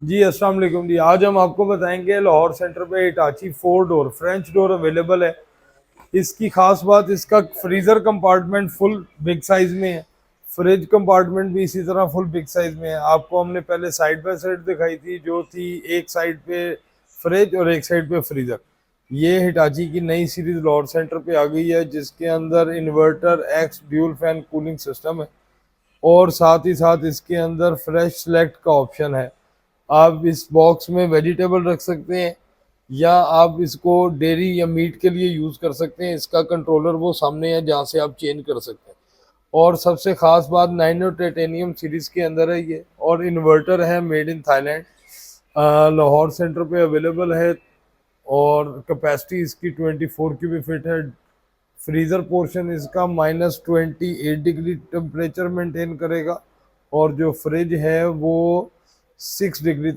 जी अस्सलाम वालेकुम जी। आज हम आपको बताएंगे लाहौर सेंटर पे Hitachi 4 door French door available है। इसकी खास बात, इसका freezer compartment full big size में है। फ्रिज कंपार्टमेंट भी इसी तरह फुल बिग साइज में है। आपको हमने पहले साइड बाय साइड दिखाई थी, जो थी एक साइड पे फ्रिज और एक साइड पे फ्रीजर। ये हिटाची की नई सीरीज लाहौर सेंटर पे आ गई है, जिसके अंदर inverter x dual fan cooling system है और साथ ही साथ इसके अंदर फ्रेश सेलेक्ट का ऑप्शन है। आप इस बॉक्स में वेजिटेबल रख सकते हैं या आप इसको डेयरी या मीट के लिए यूज़ कर सकते हैं। इसका कंट्रोलर वो सामने है जहाँ से आप चेंज कर सकते हैं। और सबसे ख़ास बात, नाइनो टाइटेनियम सीरीज़ के अंदर है ये, और इन्वर्टर है made in Thailand. Lahore centre पे अवेलेबल है और कैपेसिटी इसकी 24 क्यूबिक फीट है। फ्रीज़र पोर्शन इसका -28 डिग्री टेम्परेचर मेंटेन करेगा और जो फ्रिज है वो 6 डिग्री